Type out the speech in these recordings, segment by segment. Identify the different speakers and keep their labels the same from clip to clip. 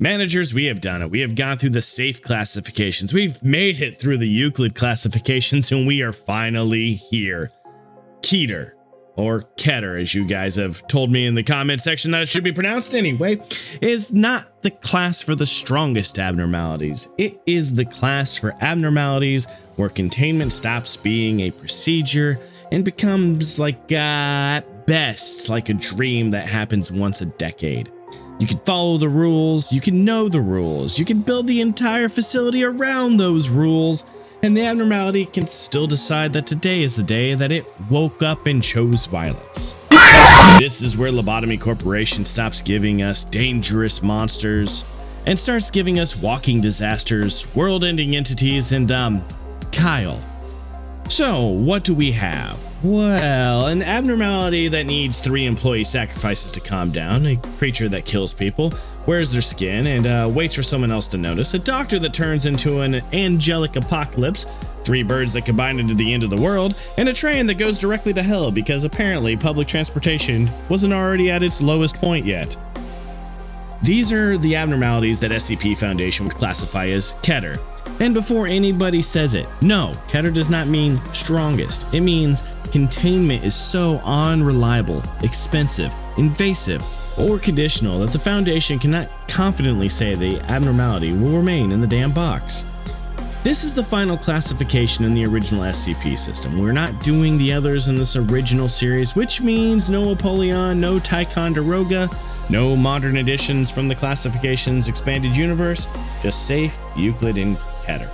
Speaker 1: Managers, we have done it. We have gone through the safe classifications. We've made it through the Euclid classifications, and we are finally here. Keter, or Keter, as you guys have told me in the comment section that it should be pronounced anyway, is not the class for the strongest abnormalities. It is the class for abnormalities where containment stops being a procedure and becomes like, at best, like a dream that happens once a decade. You can follow the rules, you can know the rules, you can build the entire facility around those rules, and the abnormality can still decide that today is the day that it woke up and chose violence. This is where Lobotomy Corporation stops giving us dangerous monsters and starts giving us walking disasters, world-ending entities, and Kyle. So, what do we have? Well, an abnormality that needs 3 employee sacrifices to calm down, a creature that kills people, wears their skin, and waits for someone else to notice, a doctor that turns into an angelic apocalypse, 3 birds that combine into the end of the world, and a train that goes directly to hell because apparently public transportation wasn't already at its lowest point yet. These are the abnormalities that SCP Foundation would classify as Keter. And before anybody says it, no, Keter does not mean strongest. It means containment is so unreliable, expensive, invasive, or conditional that the Foundation cannot confidently say the abnormality will remain in the damn box. This is the final classification in the original SCP system. We're not doing the others in this original series, which means no Apollyon, no Ticonderoga, no modern additions from the classification's expanded universe, just safe, Euclid, and Keter.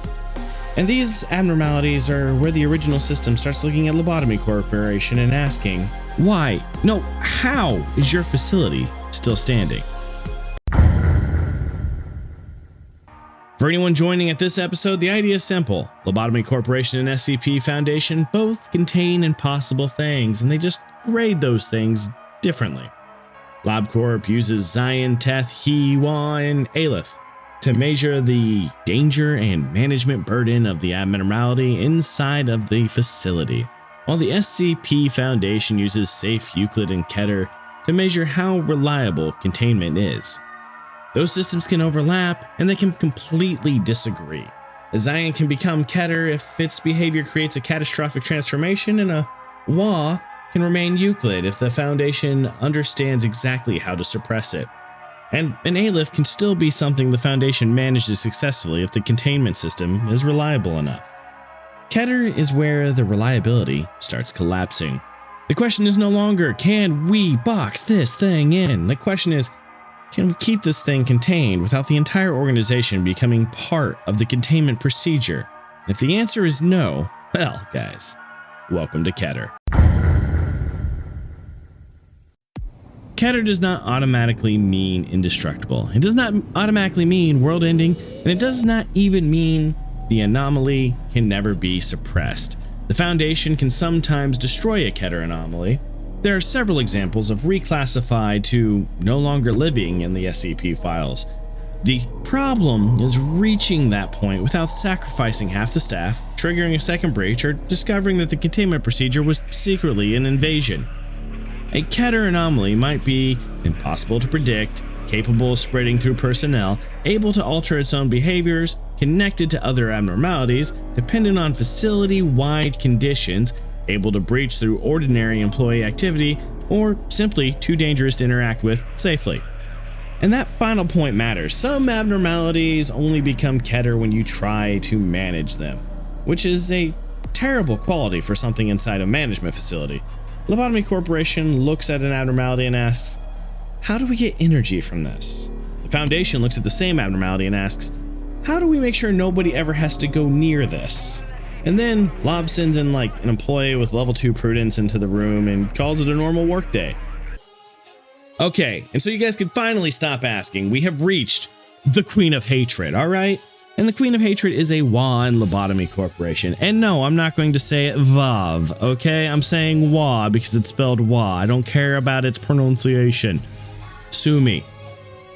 Speaker 1: And these abnormalities are where the original system starts looking at Lobotomy Corporation and asking, why, no, how is your facility still standing? For anyone joining at this episode, the idea is simple. Lobotomy Corporation and SCP Foundation both contain impossible things, and they just grade those things differently. LobCorp uses Zion, Teth, He, Wa, and Aleph to measure the danger and management burden of the abnormality inside of the facility, while the SCP Foundation uses Safe, Euclid, and Keter to measure how reliable containment is. Those systems can overlap, and they can completely disagree. A Zion can become Keter if its behavior creates a catastrophic transformation, and a Wa can remain Euclid if the Foundation understands exactly how to suppress it. And an Aleph can still be something the Foundation manages successfully if the containment system is reliable enough. Keter is where the reliability starts collapsing. The question is no longer, can we box this thing in? The question is, can we keep this thing contained without the entire organization becoming part of the containment procedure? If the answer is no, well, guys, welcome to Keter. Keter does not automatically mean indestructible. It does not automatically mean world-ending, and it does not even mean the anomaly can never be suppressed. The Foundation can sometimes destroy a Keter anomaly. There are several examples of reclassified to no longer living in the SCP files. The problem is reaching that point without sacrificing half the staff, triggering a second breach, or discovering that the containment procedure was secretly an invasion. A Keter anomaly might be impossible to predict, capable of spreading through personnel, able to alter its own behaviors, connected to other abnormalities, dependent on facility-wide conditions, able to breach through ordinary employee activity, or simply too dangerous to interact with safely. And that final point matters. Some abnormalities only become Keter when you try to manage them, which is a terrible quality for something inside a management facility. Lobotomy Corporation looks at an abnormality and asks, how do we get energy from this? The Foundation looks at the same abnormality and asks, how do we make sure nobody ever has to go near this? And then Lob sends in like an employee with level 2 prudence into the room and calls it a normal workday. Okay, and so you guys can finally stop asking. We have reached the Queen of Hatred, alright? And the Queen of Hatred is a Wa in Lobotomy Corporation. And no, I'm not going to say Vav, okay? I'm saying Wa because it's spelled Wa. I don't care about its pronunciation. Sue me.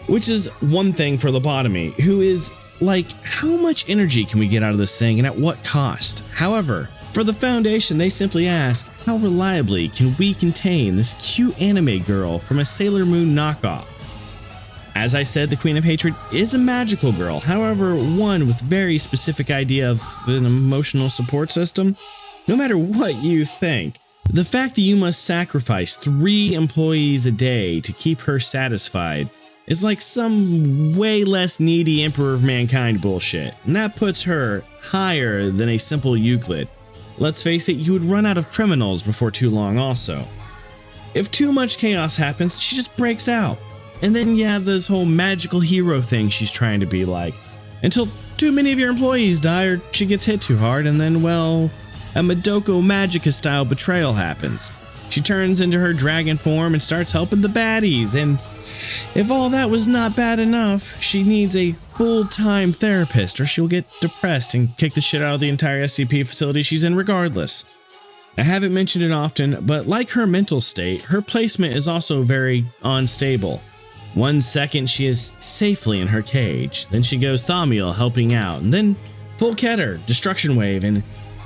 Speaker 1: Which is one thing for Lobotomy, who is like, how much energy can we get out of this thing and at what cost? However, for the Foundation, they simply ask, how reliably can we contain this cute anime girl from a Sailor Moon knockoff? As I said, the Queen of Hatred is a magical girl, however, one with very specific idea of an emotional support system. No matter what you think, the fact that you must sacrifice 3 employees a day to keep her satisfied is like some way less needy Emperor of Mankind bullshit, and that puts her higher than a simple Euclid. Let's face it, you would run out of criminals before too long also. If too much chaos happens, she just breaks out. And then you have this whole magical hero thing she's trying to be like, until too many of your employees die or she gets hit too hard, and then, well, a Madoka Magica style betrayal happens. She turns into her dragon form and starts helping the baddies, and if all that was not bad enough, she needs a full-time therapist or she'll get depressed and kick the shit out of the entire SCP facility she's in regardless. I haven't mentioned it often, but like her mental state, her placement is also very unstable. 1 second she is safely in her cage, then she goes Thaumiel helping out, and then full Keter, destruction wave, and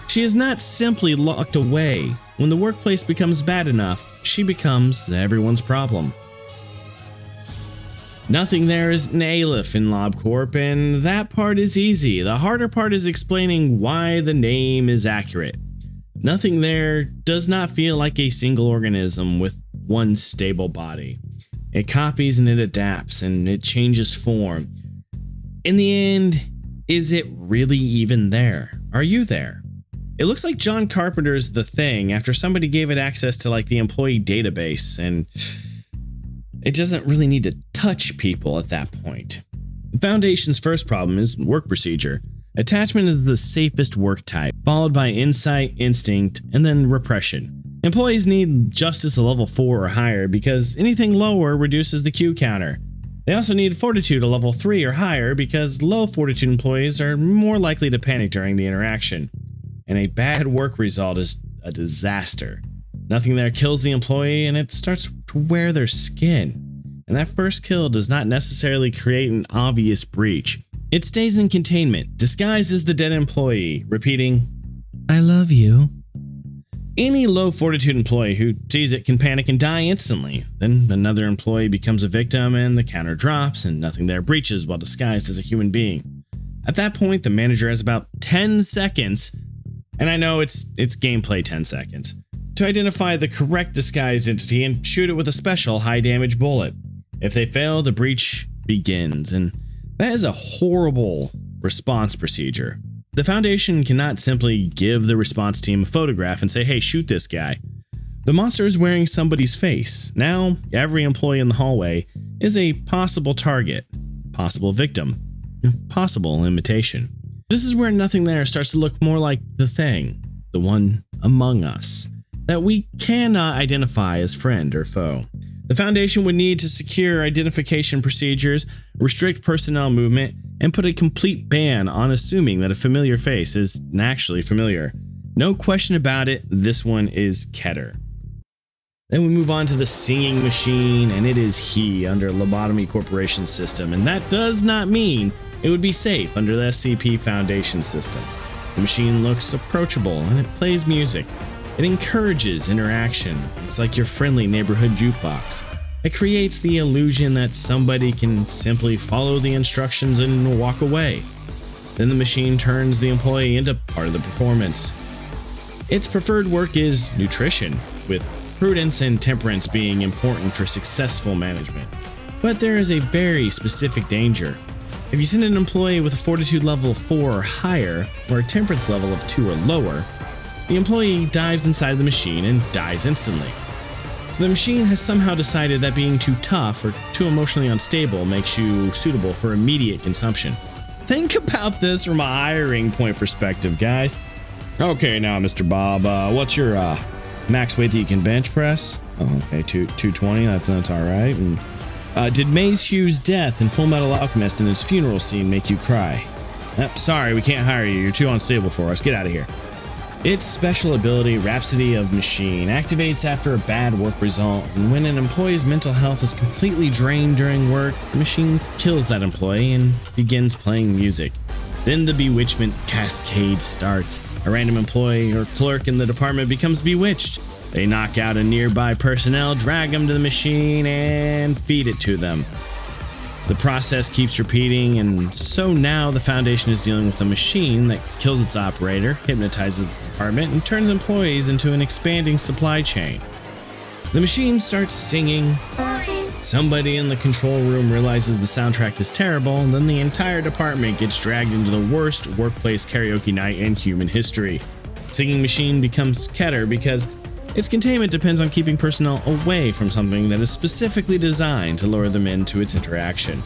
Speaker 1: she is not simply locked away. When the workplace becomes bad enough, she becomes everyone's problem. Nothing there is an Aleph in LobCorp, and that part is easy. The harder part is explaining why the name is accurate. Nothing there does not feel like a single organism with one stable body. It copies and it adapts and it changes form. In the end, is it really even there? Are you there? It looks like John Carpenter's The Thing after somebody gave it access to like the employee database, and it doesn't really need to touch people at that point. The Foundation's first problem is work procedure. Attachment is the safest work type, followed by insight, instinct, and then repression. Employees need justice a level 4 or higher because anything lower reduces the Q counter. They also need fortitude a level 3 or higher because low fortitude employees are more likely to panic during the interaction. And a bad work result is a disaster. Nothing there kills the employee and it starts to wear their skin. And that first kill does not necessarily create an obvious breach. It stays in containment, disguised as the dead employee, repeating, "I love you." Any low fortitude employee who sees it can panic and die instantly. Then another employee becomes a victim and the counter drops and nothing there breaches while disguised as a human being. At that point, the manager has about 10 seconds, and I know it's gameplay 10 seconds, to identify the correct disguised entity and shoot it with a special high damage bullet. If they fail, the breach begins, and that is a horrible response procedure. The Foundation cannot simply give the response team a photograph and say, "Hey, shoot this guy." The monster is wearing somebody's face. Now, every employee in the hallway is a possible target, possible victim, possible imitation. This is where nothing there starts to look more like the thing, the one among us, that we cannot identify as friend or foe. The Foundation would need to secure identification procedures, restrict personnel movement, and put a complete ban on assuming that a familiar face is actually familiar. No question about it, this one is Keter. Then we move on to the singing machine, and it is he under Lobotomy Corporation system, and that does not mean it would be safe under the SCP Foundation system. The machine looks approachable and it plays music. It encourages interaction. It's like your friendly neighborhood jukebox. It creates the illusion that somebody can simply follow the instructions and walk away. Then the machine turns the employee into part of the performance. Its preferred work is nutrition, with prudence and temperance being important for successful management. But there is a very specific danger. If you send an employee with a fortitude level of 4 or higher, or a temperance level of 2 or lower, the employee dives inside the machine and dies instantly. So the machine has somehow decided that being too tough or too emotionally unstable makes you suitable for immediate consumption. Think about this from a hiring point perspective, guys. Okay, now, Mr. Bob, what's your max weight that you can bench press? Oh, okay, 220, that's all right. And, did Maze Hugh's death in Full Metal Alchemist and his funeral scene make you cry? Sorry, we can't hire you. You're too unstable for us. Get out of here. Its special ability, Rhapsody of Machine, activates after a bad work result, and when an employee's mental health is completely drained during work, the machine kills that employee and begins playing music. Then the bewitchment cascade starts. A random employee or clerk in the department becomes bewitched. They knock out a nearby personnel, drag them to the machine, and feed it to them. The process keeps repeating, and so now the Foundation is dealing with a machine that kills its operator, hypnotizes the department, and turns employees into an expanding supply chain. The machine starts singing. Somebody in the control room realizes the soundtrack is terrible, and then the entire department gets dragged into the worst workplace karaoke night in human history. Singing machine becomes Keter because its containment depends on keeping personnel away from something that is specifically designed to lure them into its interaction.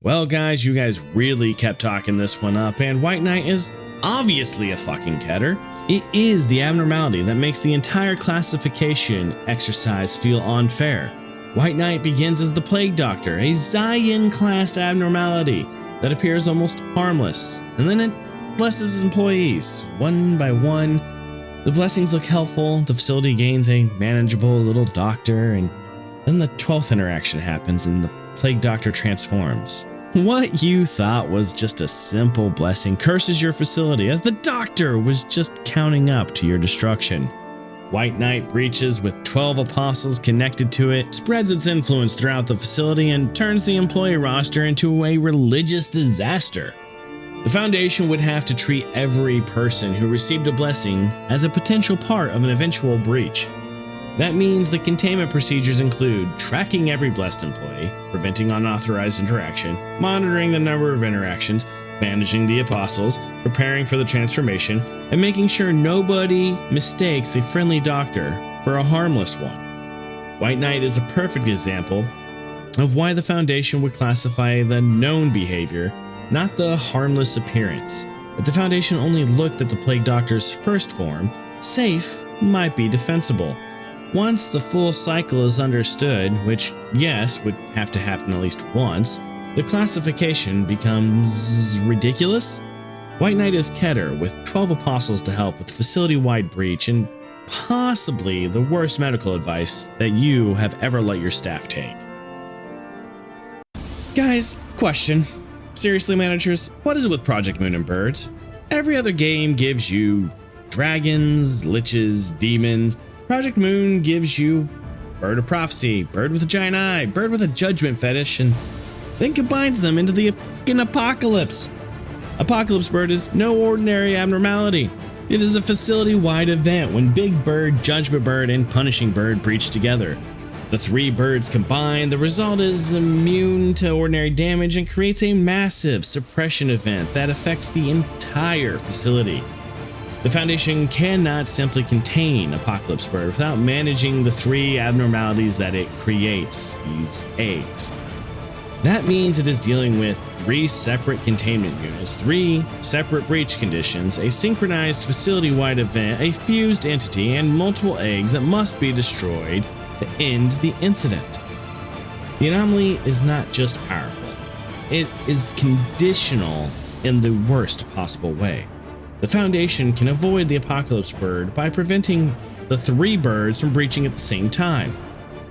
Speaker 1: Well guys, you guys really kept talking this one up, and WhiteNight is obviously a fucking Keter. It is the abnormality that makes the entire classification exercise feel unfair. WhiteNight begins as the Plague Doctor, a Zion-class abnormality that appears almost harmless, and then it blesses employees, one by one. The blessings look helpful, the facility gains a manageable little doctor, and then the 12th interaction happens and the Plague Doctor transforms. What you thought was just a simple blessing curses your facility as the doctor was just counting up to your destruction. WhiteNight breaches with 12 apostles connected to it, spreads its influence throughout the facility, and turns the employee roster into a religious disaster. The Foundation would have to treat every person who received a blessing as a potential part of an eventual breach. That means the containment procedures include tracking every blessed employee, preventing unauthorized interaction, monitoring the number of interactions, managing the apostles, preparing for the transformation, and making sure nobody mistakes a friendly doctor for a harmless one. WhiteNight is a perfect example of why the Foundation would classify the known behavior, not the harmless appearance. If the Foundation only looked at the Plague Doctor's first form, safe might be defensible. Once the full cycle is understood, which, yes, would have to happen at least once, the classification becomes ridiculous. WhiteNight is Keter with 12 apostles to help with facility-wide breach and possibly the worst medical advice that you have ever let your staff take. Guys, question. Seriously, managers, what is it with Project Moon and birds? Every other game gives you dragons, liches, demons. Project Moon gives you bird of prophecy, bird with a giant eye, bird with a judgment fetish, and then combines them into the fucking apocalypse. Apocalypse Bird is no ordinary abnormality. It is a facility-wide event when Big Bird, Judgment Bird, and Punishing Bird breach together. The three birds combine, the result is immune to ordinary damage and creates a massive suppression event that affects the entire facility. The Foundation cannot simply contain Apocalypse Bird without managing the three abnormalities that it creates, these eggs. That means it is dealing with 3 separate containment units, 3 separate breach conditions, a synchronized facility-wide event, a fused entity, and multiple eggs that must be destroyed to end the incident. The anomaly is not just powerful, it is conditional in the worst possible way. The Foundation can avoid the Apocalypse Bird by preventing the 3 birds from breaching at the same time.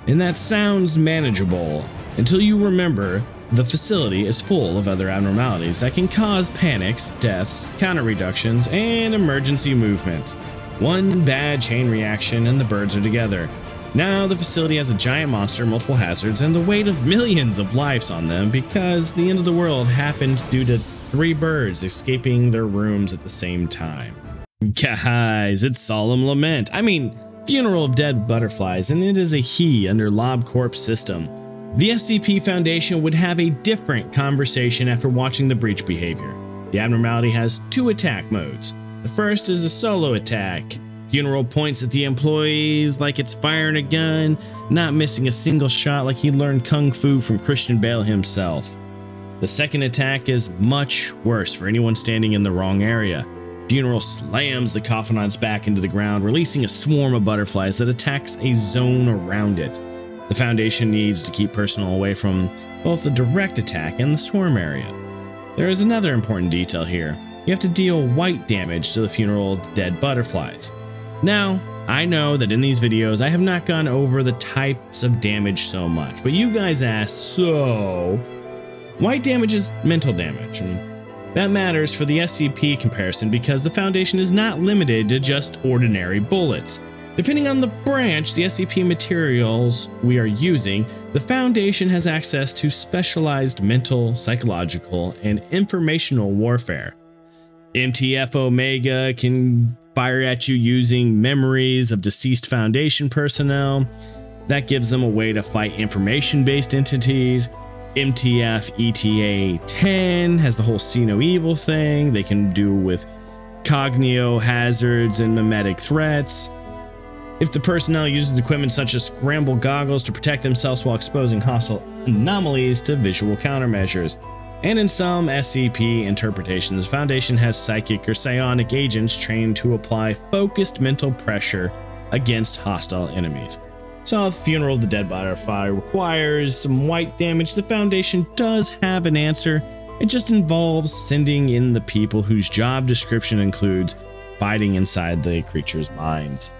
Speaker 1: And that sounds manageable until you remember the facility is full of other abnormalities that can cause panics, deaths, counter reductions, and emergency movements. One bad chain reaction and the birds are together. Now the facility has a giant monster, multiple hazards, and the weight of millions of lives on them because the end of the world happened due to 3 birds escaping their rooms at the same time. Guys, it's solemn lament. I mean, funeral of dead butterflies, and it is a he under LobCorp system. The SCP Foundation would have a different conversation after watching the breach behavior. The abnormality has 2 attack modes. The first is a solo attack. Funeral points at the employees like it's firing a gun, not missing a single shot like he learned Kung Fu from Christian Bale himself. The second attack is much worse for anyone standing in the wrong area. Funeral slams the coffin on its back into the ground, releasing a swarm of butterflies that attacks a zone around it. The Foundation needs to keep personnel away from both the direct attack and the swarm area. There is another important detail here. You have to deal white damage to the funeral of the dead butterflies. Now, I know that in these videos I have not gone over the types of damage so much, but you guys asked, so white damage is mental damage, and that matters for the SCP comparison because the Foundation is not limited to just ordinary bullets. Depending on the branch, the SCP materials we are using, the Foundation has access to specialized mental, psychological, and informational warfare. MTF Omega can fire at you using memories of deceased Foundation personnel. That gives them a way to fight information-based entities. MTF ETA 10 has the whole see no evil thing. They can do with cognio hazards and mimetic threats. If the personnel uses equipment such as scramble goggles to protect themselves while exposing hostile anomalies to visual countermeasures. And in some SCP interpretations, the Foundation has psychic or psionic agents trained to apply focused mental pressure against hostile enemies. So if Funeral of the Dead Butterfly requires some white damage, the Foundation does have an answer. It just involves sending in the people whose job description includes fighting inside the creature's minds.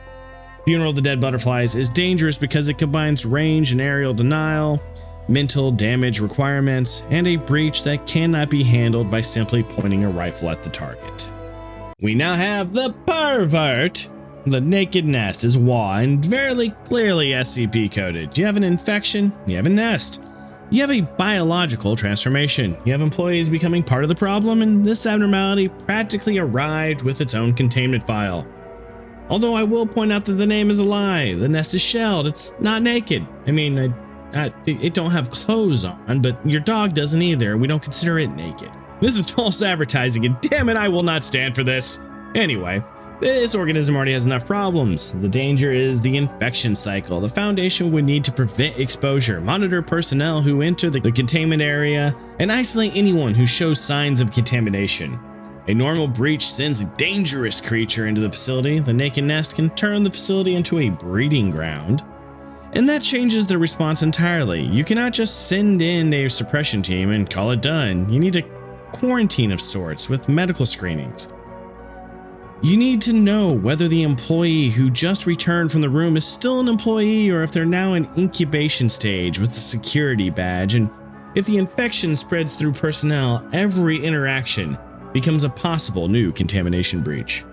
Speaker 1: Funeral of the Dead Butterflies is dangerous because it combines range and aerial denial, mental damage requirements, and a breach that cannot be handled by simply pointing a rifle at the target. We now have the pervert. The naked nest is WA and very clearly SCP coded. You have an infection, you have a nest. You have a biological transformation. You have employees becoming part of the problem, and this abnormality practically arrived with its own containment file. Although I will point out that the name is a lie. The nest is shelled. It's not naked. I mean, it don't have clothes on, but your dog doesn't either. We don't consider it naked. This is false advertising, and damn it, I will not stand for this. Anyway, this organism already has enough problems. The danger is the infection cycle. The Foundation would need to prevent exposure, monitor personnel who enter the containment area, and isolate anyone who shows signs of contamination. A normal breach sends a dangerous creature into the facility. The naked nest can turn the facility into a breeding ground. And that changes the response entirely. You cannot just send in a suppression team and call it done. You need a quarantine of sorts with medical screenings. You need to know whether the employee who just returned from the room is still an employee or if they're now in incubation stage with a security badge. And if the infection spreads through personnel, every interaction becomes a possible new contamination breach.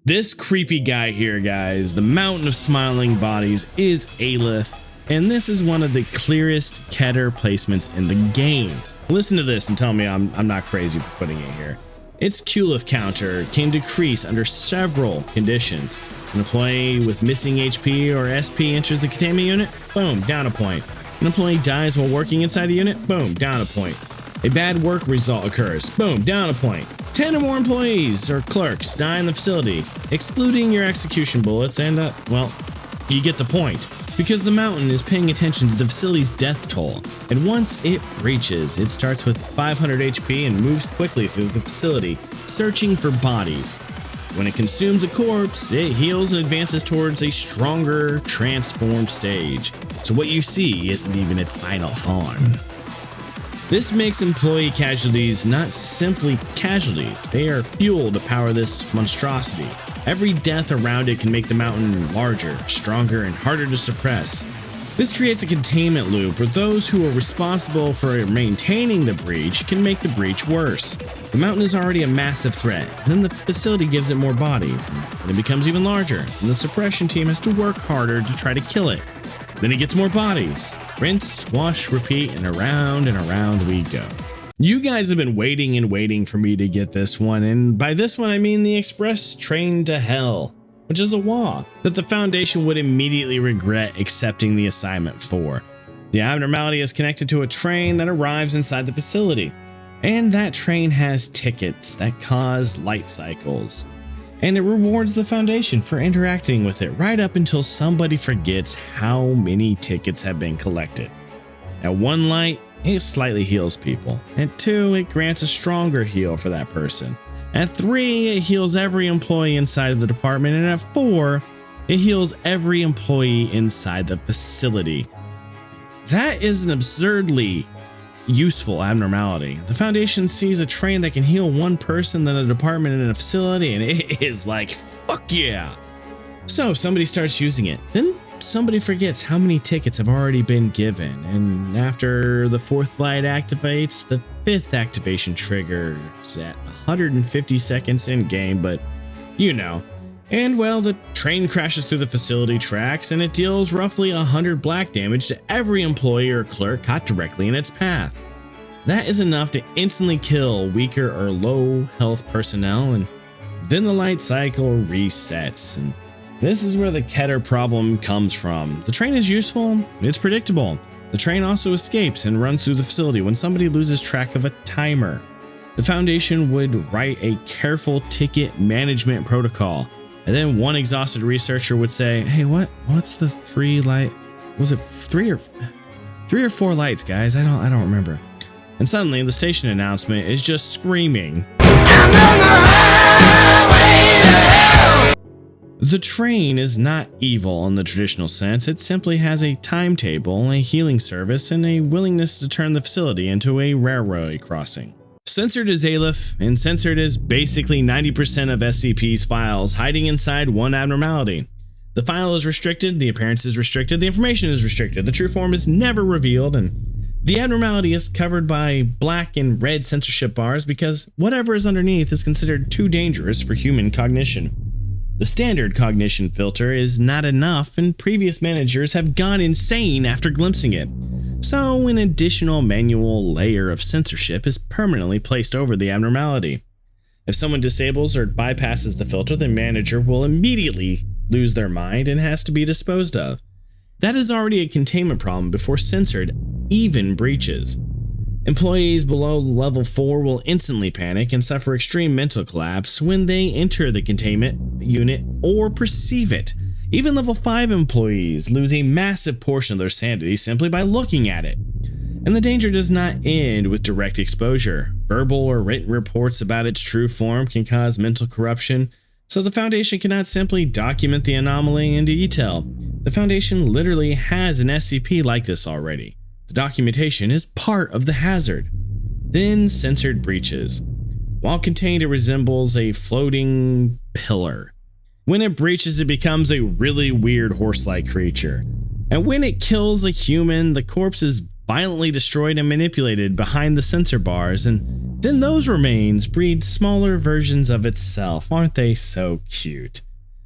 Speaker 1: This creepy guy here, guys, the mountain of smiling bodies, is Aleph, and this is one of the clearest Keter placements in the game. Listen to this and tell me I'm not crazy for putting it here. Its QLIF counter can decrease under several conditions. An employee with missing HP or SP enters the containment unit, boom, down a point. An employee dies while working inside the unit, boom, down a point. A bad work result occurs, boom, down a point. 10 or more employees or clerks die in the facility, excluding your execution bullets, and well, you get the point. Because the mountain is paying attention to the facility's death toll, and once it breaches, it starts with 500 HP and moves quickly through the facility, searching for bodies. When it consumes a corpse, it heals and advances towards a stronger, transformed stage. So what you see isn't even its final form. This makes employee casualties not simply casualties, they are fuel to power this monstrosity. Every death around it can make the mountain larger, stronger, and harder to suppress. This creates a containment loop where those who are responsible for maintaining the breach can make the breach worse. The mountain is already a massive threat, and then the facility gives it more bodies, and it becomes even larger, and the suppression team has to work harder to try to kill it. Then it gets more bodies. Rinse, wash, repeat, and around we go. You guys have been waiting and waiting for me to get this one, and by this one I mean the express train to hell, which is a WA that the Foundation would immediately regret accepting the assignment for. The abnormality is connected to a train that arrives inside the facility, and that train has tickets that cause light cycles. And it rewards the Foundation for interacting with it right up until somebody forgets how many tickets have been collected. At 1 light, it slightly heals people. At 2, it grants a stronger heal for that person. At 3, it heals every employee inside of the department. And at 4, it heals every employee inside the facility. That is an absurdly useful abnormality. The Foundation sees a train that can heal 1 person, then a department in a facility, and it is like, fuck yeah. So somebody starts using it. Then somebody forgets how many tickets have already been given, and after the 4th light activates, the 5th activation triggers at 150 seconds in game, but you know, And well, the train crashes through the facility tracks and it deals roughly 100 black damage to every employee or clerk caught directly in its path. That is enough to instantly kill weaker or low health personnel, and then the light cycle resets. And this is where the Keter problem comes from. The train is useful, it's predictable. The train also escapes and runs through the facility when somebody loses track of a timer. The Foundation would write a careful ticket management protocol. And then one exhausted researcher would say, "Hey, what's the 3 light? Was it 3 or 4 lights, guys? I don't remember." And suddenly the station announcement is just screaming, "I'm on the highway to hell!" The train is not evil in the traditional sense. It simply has a timetable, a healing service, and a willingness to turn the facility into a railroad crossing. Censored is Aleph, and censored is basically 90% of SCP's files hiding inside one abnormality. The file is restricted, the appearance is restricted, the information is restricted, the true form is never revealed, and the abnormality is covered by black and red censorship bars because whatever is underneath is considered too dangerous for human cognition. The standard cognition filter is not enough, and previous managers have gone insane after glimpsing it. So an additional manual layer of censorship is permanently placed over the abnormality. If someone disables or bypasses the filter, the manager will immediately lose their mind and has to be disposed of. That is already a containment problem before censored even breaches. Employees below level 4 will instantly panic and suffer extreme mental collapse when they enter the containment unit or perceive it. Even level 5 employees lose a massive portion of their sanity simply by looking at it. And the danger does not end with direct exposure. Verbal or written reports about its true form can cause mental corruption, so the Foundation cannot simply document the anomaly in detail. The Foundation literally has an SCP like this already. The documentation is part of the hazard. Then censored breaches. While contained, it resembles a floating pillar. When it breaches, it becomes a really weird horse-like creature. And when it kills a human, the corpse is violently destroyed and manipulated behind the censor bars, and then those remains breed smaller versions of itself. Aren't they so cute?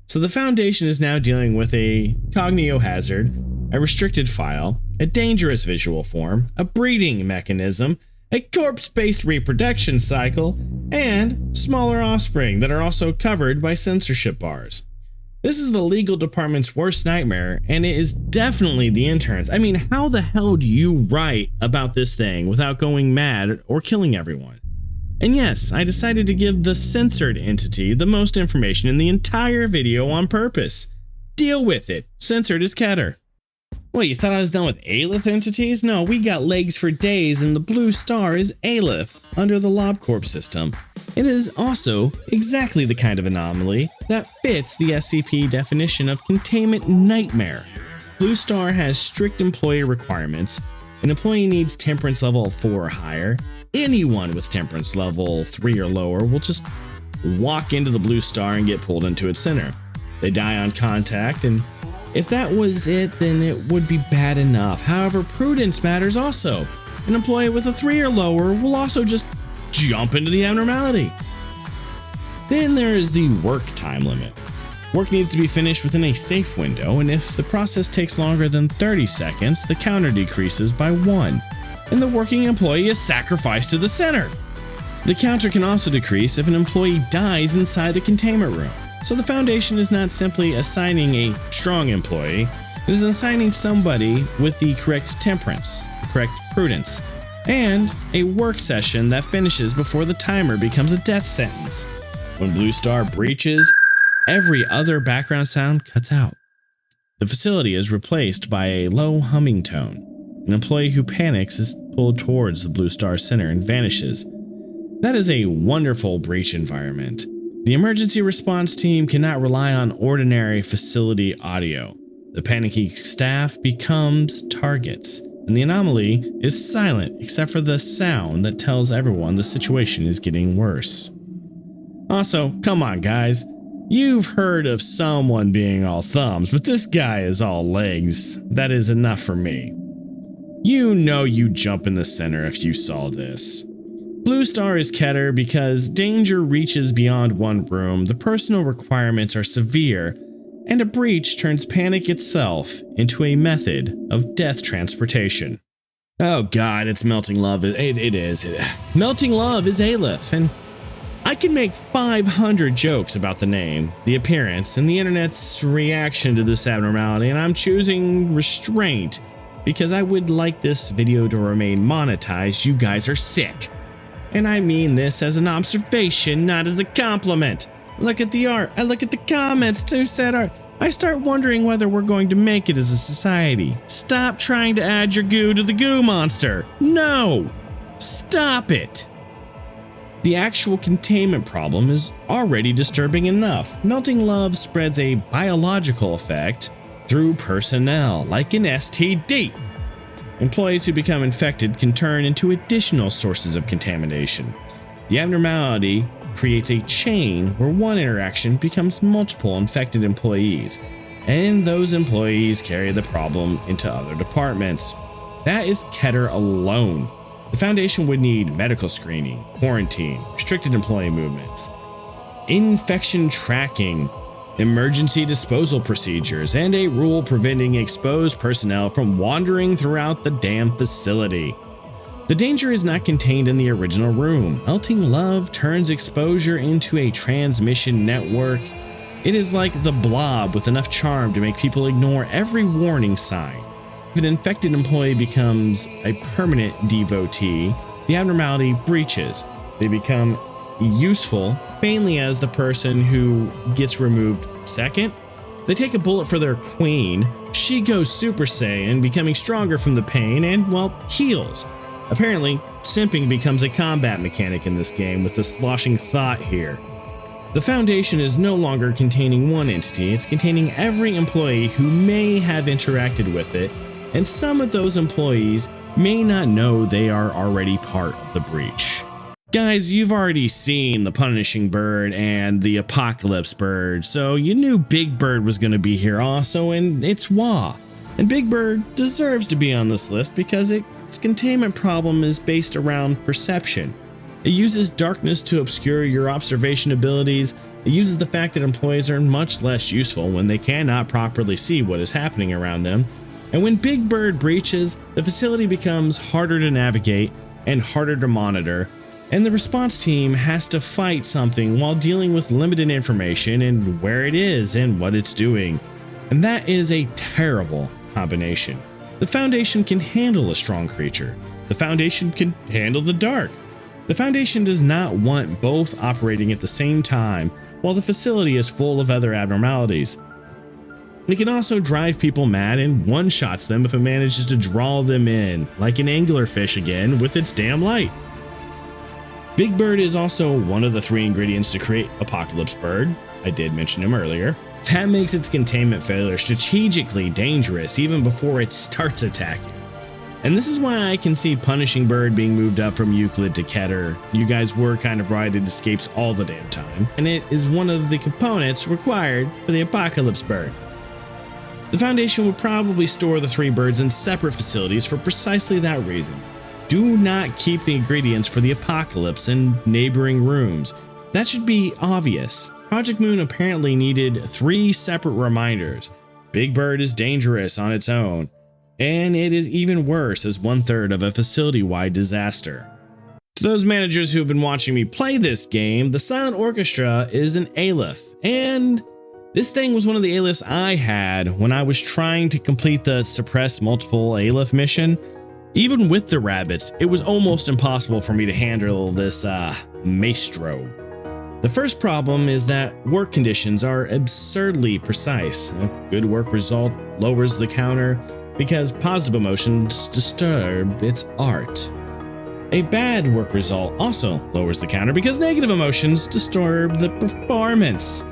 Speaker 1: So the Foundation is now dealing with a cogniohazard, a restricted file, a dangerous visual form, a breeding mechanism, a corpse-based reproduction cycle, and smaller offspring that are also covered by censorship bars. This is the legal department's worst nightmare, and it is definitely the interns. I mean, how the hell do you write about this thing without going mad or killing everyone? And yes, I decided to give the censored entity the most information in the entire video on purpose. Deal with it. Censored is Keter. What, you thought I was done with Aleph entities? No, we got legs for days, and the blue star is Aleph under the LobCorp system. It is also exactly the kind of anomaly that fits the SCP definition of containment nightmare. Blue star has strict employee requirements. An employee needs temperance level 4 or higher. Anyone with temperance level 3 or lower will just walk into the blue star and get pulled into its center. They die on contact, and if that was it, then it would be bad enough. However, prudence matters also. An employee with a 3 or lower will also just jump into the abnormality. Then there is the work time limit. Work needs to be finished within a safe window, and if the process takes longer than 30 seconds, the counter decreases by 1, and the working employee is sacrificed to the center. The counter can also decrease if an employee dies inside the containment room. So the Foundation is not simply assigning a strong employee, it is assigning somebody with the correct temperance, the correct prudence, and a work session that finishes before the timer becomes a death sentence. When Blue Star breaches, every other background sound cuts out. The facility is replaced by a low humming tone. An employee who panics is pulled towards the Blue Star center and vanishes. That is a wonderful breach environment. The emergency response team cannot rely on ordinary facility audio. The panicky staff becomes targets, and the anomaly is silent except for the sound that tells everyone the situation is getting worse. Also, come on guys, you've heard of someone being all thumbs, but this guy is all legs. That is enough for me. You know you'd jump in the center if you saw this. Blue star is Keter because danger reaches beyond one room, the personal requirements are severe, and a breach turns panic itself into a method of death transportation. Oh god, it's Melting Love. It is. Melting Love is Aleph, and I can make 500 jokes about the name, the appearance, and the internet's reaction to this abnormality, and I'm choosing restraint because I would like this video to remain monetized. You guys are sick. And I mean this as an observation, not as a compliment. Look at the art, I look at the comments to said art. I start wondering whether we're going to make it as a society. Stop trying to add your goo to the goo monster. No! Stop it! The actual containment problem is already disturbing enough. Melting Love spreads a biological effect through personnel, like an STD. Employees who become infected can turn into additional sources of contamination. The abnormality creates a chain where one interaction becomes multiple infected employees, and those employees carry the problem into other departments. That is Keter alone. The Foundation would need medical screening, quarantine, restricted employee movements, infection tracking, emergency disposal procedures, and a rule preventing exposed personnel from wandering throughout the damn facility. The danger is not contained in the original room. Melting Love turns exposure into a transmission network. It is like the Blob with enough charm to make people ignore every warning sign. If an infected employee becomes a permanent devotee, the abnormality breaches. They become useful mainly as the person who gets removed second. They take a bullet for their queen. She goes Super Saiyan, becoming stronger from the pain and, well, heals. Apparently, simping becomes a combat mechanic in this game with the sloshing thought here. The Foundation is no longer containing one entity, it's containing every employee who may have interacted with it, and some of those employees may not know they are already part of the breach. Guys, you've already seen the Punishing Bird and the Apocalypse Bird, so you knew Big Bird was going to be here also, and it's Wah. And Big Bird deserves to be on this list because its containment problem is based around perception. It uses darkness to obscure your observation abilities. It uses the fact that employees are much less useful when they cannot properly see what is happening around them. And when Big Bird breaches, the facility becomes harder to navigate and harder to monitor, and the response team has to fight something while dealing with limited information and where it is and what it's doing. And that is a terrible combination. The Foundation can handle a strong creature. The Foundation can handle the dark. The Foundation does not want both operating at the same time while the facility is full of other abnormalities. It can also drive people mad and one-shots them if it manages to draw them in, like an anglerfish again with its damn light. Big Bird is also one of the 3 ingredients to create Apocalypse Bird. I did mention him earlier. That makes its containment failure strategically dangerous even before it starts attacking. And this is why I can see Punishing Bird being moved up from Euclid to Keter. You guys were kind of right, it escapes all the damn time, and it is one of the components required for the Apocalypse Bird. The Foundation would probably store the 3 birds in separate facilities for precisely that reason. Do not keep the ingredients for the Apocalypse in neighboring rooms. That should be obvious. Project Moon apparently needed 3 separate reminders. Big Bird is dangerous on its own, and it is even worse as 1/3 of a facility-wide disaster. To those managers who have been watching me play this game, the Silent Orchestra is an Aleph, and this thing was one of the Alephs I had when I was trying to complete the Suppress Multiple Aleph mission. Even with the rabbits, it was almost impossible for me to handle this maestro. The first problem is that work conditions are absurdly precise. A good work result lowers the counter because positive emotions disturb its art. A bad work result also lowers the counter because negative emotions disturb the performance.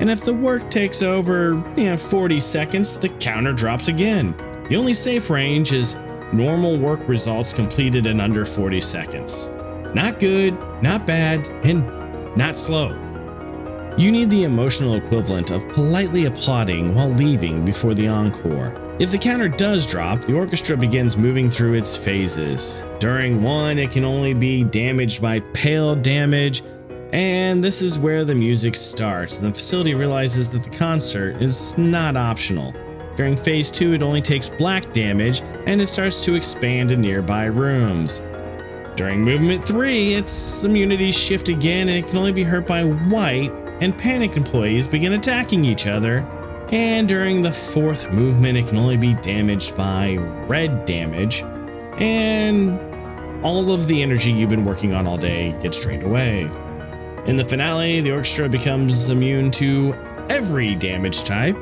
Speaker 1: And if the work takes over 40 seconds, the counter drops again. The only safe range is normal work results completed in under 40 seconds. Not good, not bad, and not slow. You need the emotional equivalent of politely applauding while leaving before the encore. If the counter does drop, the orchestra begins moving through its phases. During one, it can only be damaged by pale damage, and this is where the music starts, and the facility realizes that the concert is not optional. During phase 2, it only takes black damage, and it starts to expand to nearby rooms. During movement 3, its immunities shift again, and it can only be hurt by white, and panicked employees begin attacking each other. And during the 4th movement, it can only be damaged by red damage, and all of the energy you've been working on all day gets drained away. In the finale, the orchestra becomes immune to every damage type.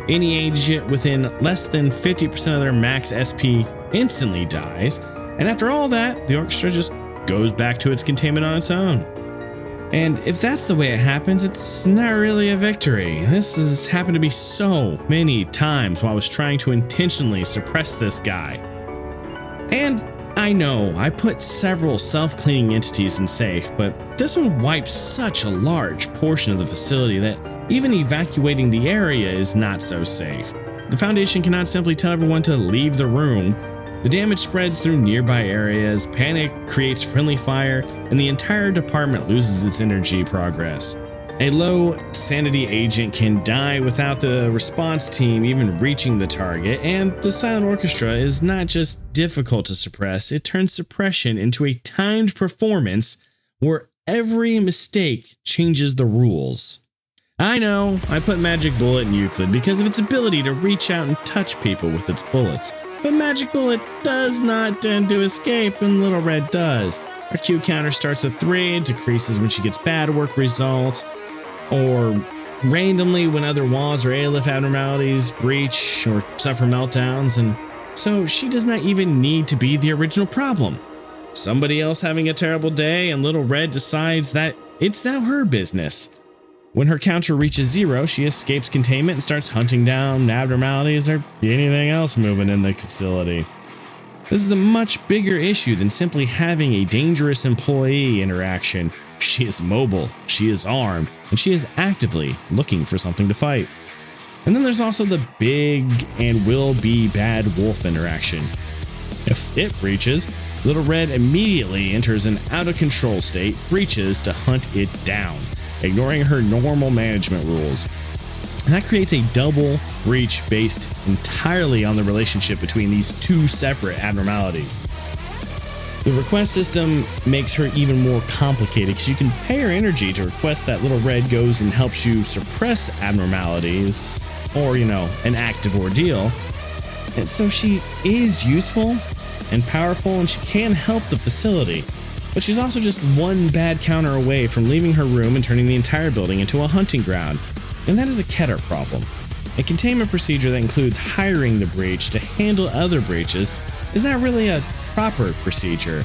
Speaker 1: Any agent within less than 50% of their max SP instantly dies, and after all that, the orchestra just goes back to its containment on its own. And if that's the way it happens, it's not really a victory. This has happened to me so many times while I was trying to intentionally suppress this guy. And I know I put several self-cleaning entities in safe, but this one wipes such a large portion of the facility that even evacuating the area is not so safe. The Foundation cannot simply tell everyone to leave the room. The damage spreads through nearby areas, panic creates friendly fire, and the entire department loses its energy progress. A low sanity agent can die without the response team even reaching the target, and the Silent Orchestra is not just difficult to suppress, it turns suppression into a timed performance where every mistake changes the rules. I know, I put Magic Bullet in Euclid because of its ability to reach out and touch people with its bullets. But Magic Bullet does not tend to escape, and Little Red does. Her Q counter starts at 3, it decreases when she gets bad work results, or randomly when other walls or ALF abnormalities breach or suffer meltdowns, and so she does not even need to be the original problem. Somebody else having a terrible day, and Little Red decides that it's now her business. When her counter reaches 0, she escapes containment and starts hunting down abnormalities or anything else moving in the facility. This is a much bigger issue than simply having a dangerous employee interaction. She is mobile, she is armed, and she is actively looking for something to fight. And then there's also the big and will be bad wolf interaction. If it breaches, Little Red immediately enters an out of control state, breaches to hunt it down, ignoring her normal management rules. And that creates a double breach based entirely on the relationship between these two separate abnormalities. The request system makes her even more complicated because you can pay her energy to request that Little Red goes and helps you suppress abnormalities, or, an active ordeal. And so she is useful and powerful, and she can help the facility. But she's also just one bad counter away from leaving her room and turning the entire building into a hunting ground. And that is a Keter problem. A containment procedure that includes hiring the breach to handle other breaches is not really a proper procedure.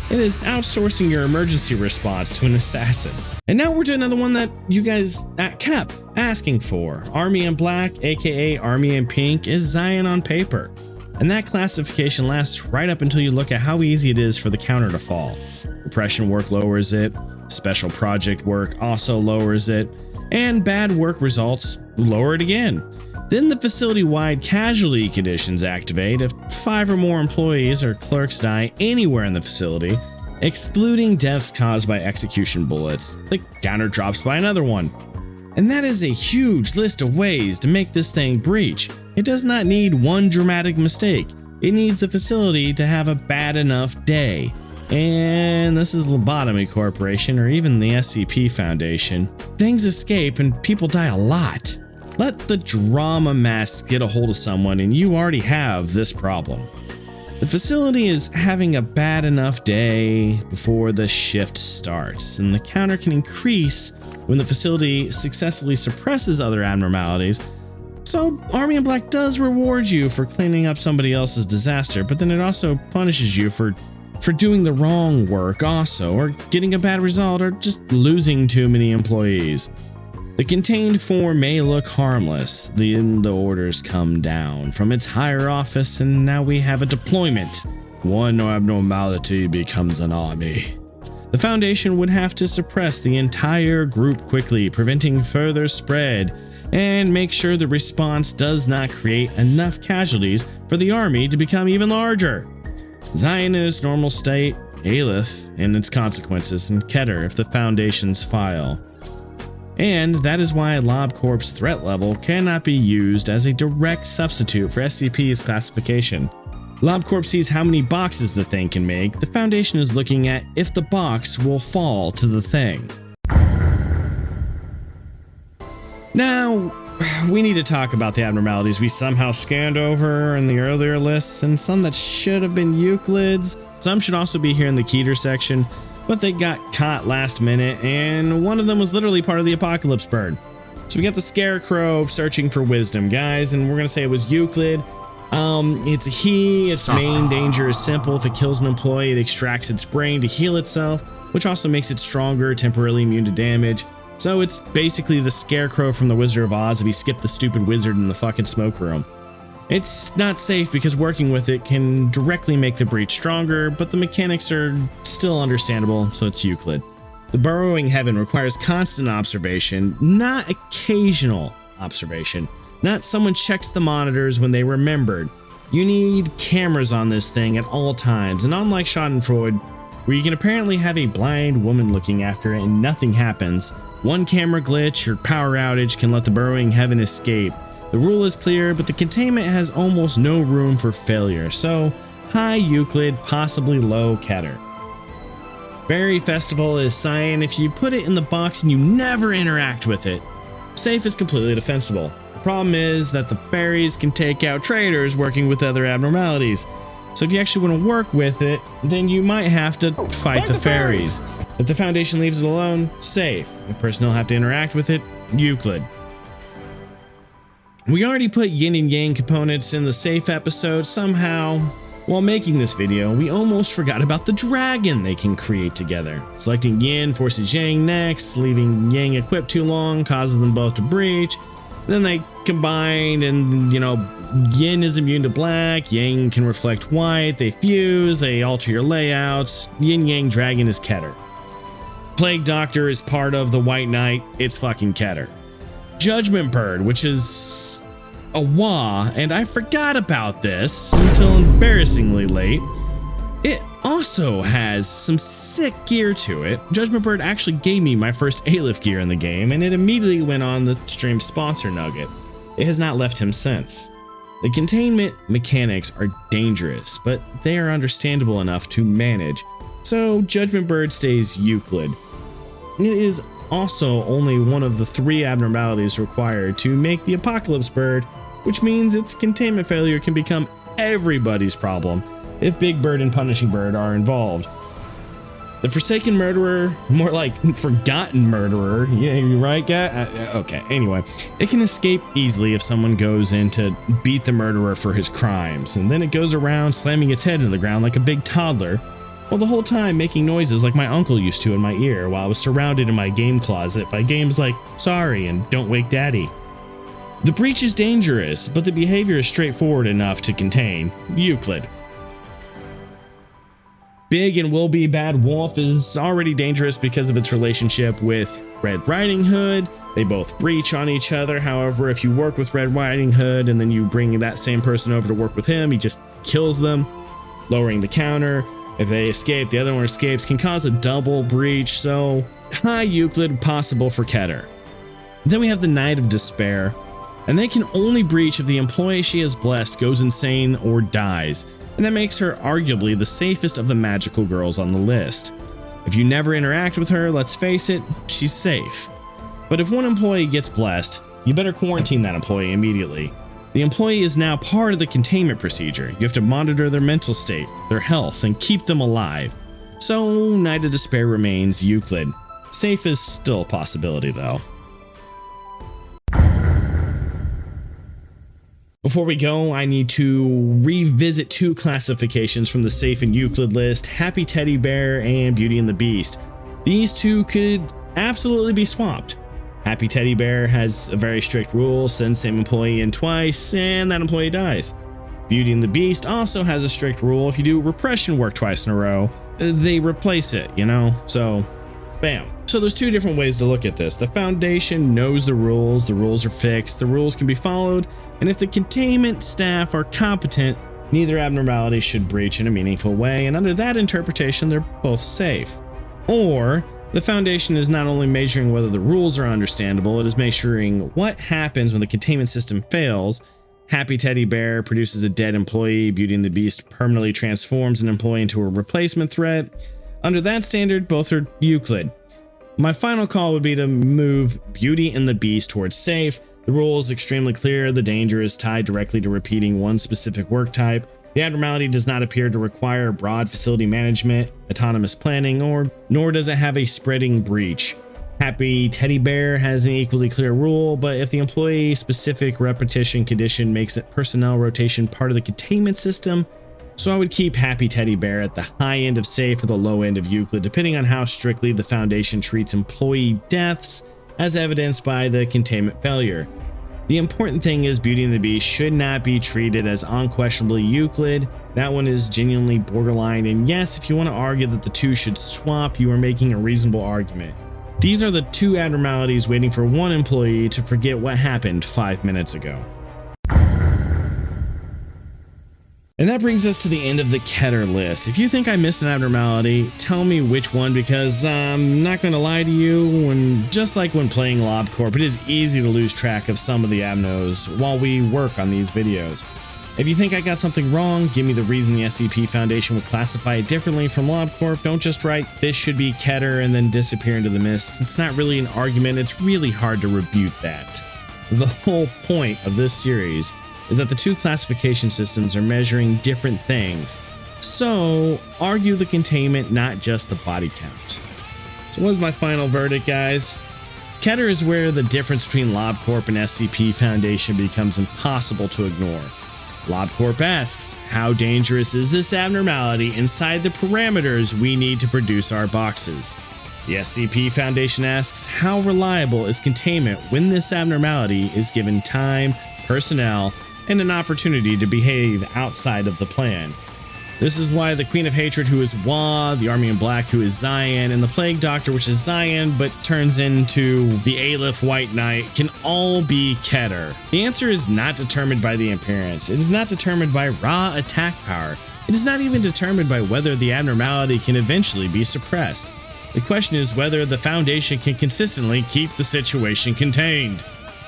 Speaker 1: It is outsourcing your emergency response to an assassin. And now we're to another one that you guys kept asking for. Army in Black, aka Army in Pink, is Zion on paper. And that classification lasts right up until you look at how easy it is for the counter to fall. Repression work lowers it, special project work also lowers it, and bad work results lower it again. Then the facility-wide casualty conditions activate if 5 or more employees or clerks die anywhere in the facility, excluding deaths caused by execution bullets. The counter drops by another one. And that is a huge list of ways to make this thing breach. It does not need one dramatic mistake. It needs the facility to have a bad enough day. And this is Lobotomy Corporation, or even the SCP Foundation. Things escape and people die a lot. Let the drama mask get a hold of someone and you already have this problem. The facility is having a bad enough day before the shift starts, and the counter can increase when the facility successfully suppresses other abnormalities. So Army in Black does reward you for cleaning up somebody else's disaster, but then it also punishes you for doing the wrong work also, or getting a bad result, or just losing too many employees. The contained form may look harmless, then the orders come down from its higher office, and now we have a deployment. One abnormality becomes an army. The Foundation would have to suppress the entire group quickly, preventing further spread, and make sure the response does not create enough casualties for the army to become even larger. Zion in its normal state, Aleph and its consequences, and Keter if the Foundation's file. And that is why LobCorp's threat level cannot be used as a direct substitute for SCP's classification. LobCorp sees how many boxes the thing can make. The Foundation is looking at if the box will fall to the thing. Now, we need to talk about the abnormalities we somehow scanned over in the earlier lists, and some that should have been Euclids. Some should also be here in the Keter section, but they got caught last minute, and one of them was literally part of the Apocalypse Bird. So we got the Scarecrow searching for wisdom, guys, and we're gonna say it was Euclid. It's a he. Its main danger is simple. If it kills an employee, it extracts its brain to heal itself, which also makes it stronger, temporarily immune to damage. So it's basically the Scarecrow from the Wizard of Oz if he skipped the stupid wizard in the fucking smoke room. It's not safe because working with it can directly make the breach stronger, but the mechanics are still understandable, so it's Euclid. The Burrowing Heaven requires constant observation, not occasional observation. Not someone checks the monitors when they remembered. You need cameras on this thing at all times, and unlike Schadenfreude, where you can apparently have a blind woman looking after it and nothing happens, one camera glitch or power outage can let the Burrowing Heaven escape. The rule is clear, but the containment has almost no room for failure, so high Euclid, possibly low Keter. Fairy Festival is cyan if you put it in the box and you never interact with it. Safe is completely defensible. The problem is that the fairies can take out traitors working with other abnormalities. So if you actually want to work with it, then you might have to fight the fairies. If the Foundation leaves it alone, safe. If personnel have to interact with it, Euclid. We already put yin and yang components in the safe episode somehow. While making this video, we almost forgot about the dragon they can create together. Selecting yin forces yang next, leaving yang equipped too long causes them both to breach. Then they combine and, yin is immune to black, yang can reflect white, they fuse, they alter your layouts. Yin Yang Dragon is Keter. Plague Doctor is part of the WhiteNight, it's fucking Keter. Judgment Bird, which is a Wa, and I forgot about this until embarrassingly late. It also has some sick gear to it. Judgment Bird actually gave me my first Aleph gear in the game, and it immediately went on the stream sponsor nugget. It has not left him since. The containment mechanics are dangerous, but they are understandable enough to manage, so Judgment Bird stays Euclid. It is also only one of the 3 abnormalities required to make the Apocalypse Bird, which means its containment failure can become everybody's problem if Big Bird and Punishing Bird are involved. The Forsaken Murderer, more like Forgotten Murderer, yeah, you right, guy? Okay, anyway, it can escape easily if someone goes in to beat the murderer for his crimes, and then it goes around slamming its head into the ground like a big toddler, while the whole time making noises like my uncle used to in my ear while I was surrounded in my game closet by games like Sorry and Don't Wake Daddy. The breach is dangerous, but the behavior is straightforward enough to contain. Euclid. Big and Will Be Bad Wolf is already dangerous because of its relationship with Red Riding Hood. They both breach on each other. However, if you work with Red Riding Hood and then you bring that same person over to work with him, he just kills them, lowering the counter. If they escape, the other one escapes, can cause a double breach, so high Euclid possible for Keter. Then we have the Night of Despair, and they can only breach if the employee she has blessed goes insane or dies, and that makes her arguably the safest of the magical girls on the list. If you never interact with her, let's face it, she's safe. But if one employee gets blessed, you better quarantine that employee immediately. The employee is now part of the containment procedure. You have to monitor their mental state, their health, and keep them alive. So Night of Despair remains Euclid. Safe is still a possibility though. Before we go, I need to revisit 2 classifications from the Safe and Euclid list, Happy Teddy Bear and Beauty and the Beast. These 2 could absolutely be swapped. Happy Teddy Bear has a very strict rule, send same employee in twice, and that employee dies. Beauty and the Beast also has a strict rule, if you do repression work twice in a row, they replace it, so bam. So there's two different ways to look at this. The Foundation knows the rules are fixed, the rules can be followed, and if the containment staff are competent, neither abnormality should breach in a meaningful way, and under that interpretation, they're both safe. Or, the Foundation is not only measuring whether the rules are understandable, it is measuring what happens when the containment system fails. Happy Teddy Bear produces a dead employee, Beauty and the Beast permanently transforms an employee into a replacement threat. Under that standard, both are Euclid. My final call would be to move Beauty and the Beast towards safe. The rule is extremely clear, the danger is tied directly to repeating one specific work type. The abnormality does not appear to require broad facility management, autonomous planning, nor does it have a spreading breach. Happy Teddy Bear has an equally clear rule, but if the employee-specific repetition condition makes it personnel rotation part of the containment system, so I would keep Happy Teddy Bear at the high end of safe or the low end of Euclid, depending on how strictly the Foundation treats employee deaths, as evidenced by the containment failure. The important thing is Beauty and the Beast should not be treated as unquestionably Euclid. That one is genuinely borderline, and yes, if you want to argue that the two should swap, you are making a reasonable argument. These are the two abnormalities waiting for one employee to forget what happened 5 minutes ago. And that brings us to the end of the Keter list. If you think I missed an abnormality, tell me which one, because I'm not going to lie to you, just like when playing LobCorp, it is easy to lose track of some of the abnos while we work on these videos. If you think I got something wrong, give me the reason the SCP Foundation would classify it differently from LobCorp. Don't just write, this should be Keter and then disappear into the mist. It's not really an argument, it's really hard to refute that. The whole point of this series is that the two classification systems are measuring different things. So, argue the containment, not just the body count. So what is my final verdict, guys? Keter is where the difference between LobCorp and SCP Foundation becomes impossible to ignore. LobCorp asks, how dangerous is this abnormality inside the parameters we need to produce our boxes? The SCP Foundation asks, how reliable is containment when this abnormality is given time, personnel, and an opportunity to behave outside of the plan? This is why the Queen of Hatred, who is Wa, the Army in Black, who is Zion, and the Plague Doctor, which is Zion but turns into the Aleph WhiteNight, can all be Keter. The answer is not determined by the appearance. It is not determined by raw attack power. It is not even determined by whether the abnormality can eventually be suppressed. The question is whether the Foundation can consistently keep the situation contained.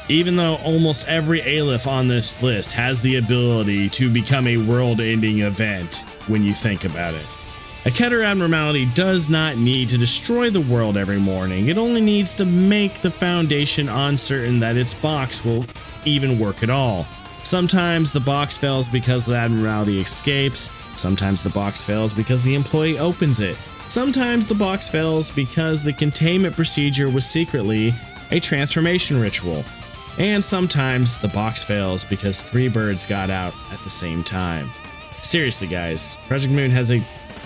Speaker 1: Even though almost every Aleph on this list has the ability to become a world-ending event when you think about it. A Keter abnormality does not need to destroy the world every morning. It only needs to make the Foundation uncertain that its box will even work at all. Sometimes the box fails because the abnormality escapes. Sometimes the box fails because the employee opens it. Sometimes the box fails because the containment procedure was secretly a transformation ritual. And sometimes the box fails because 3 birds got out at the same time. Seriously, guys, Project Moon has a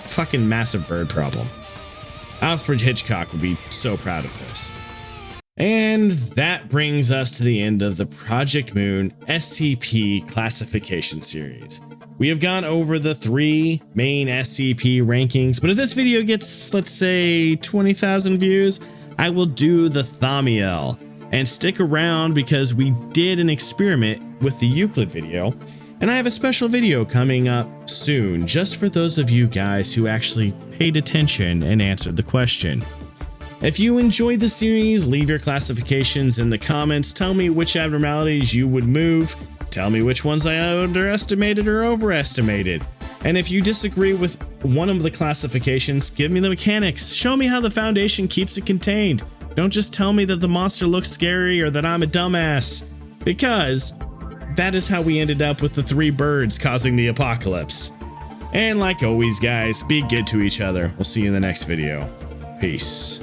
Speaker 1: fucking massive bird problem. Alfred Hitchcock would be so proud of this. And that brings us to the end of the Project Moon SCP classification series. We have gone over the 3 main SCP rankings, but if this video gets, let's say, 20,000 views, I will do the Thamiel. And stick around because we did an experiment with the Euclid video, and I have a special video coming up soon just for those of you guys who actually paid attention and answered the question. If you enjoyed the series, leave your classifications in the comments. Tell me which abnormalities you would move. Tell me which ones I underestimated or overestimated. And if you disagree with one of the classifications, give me the mechanics. Show me how the Foundation keeps it contained. Don't just tell me that the monster looks scary or that I'm a dumbass, because that is how we ended up with the 3 birds causing the apocalypse. And like always, guys, be good to each other. We'll see you in the next video. Peace.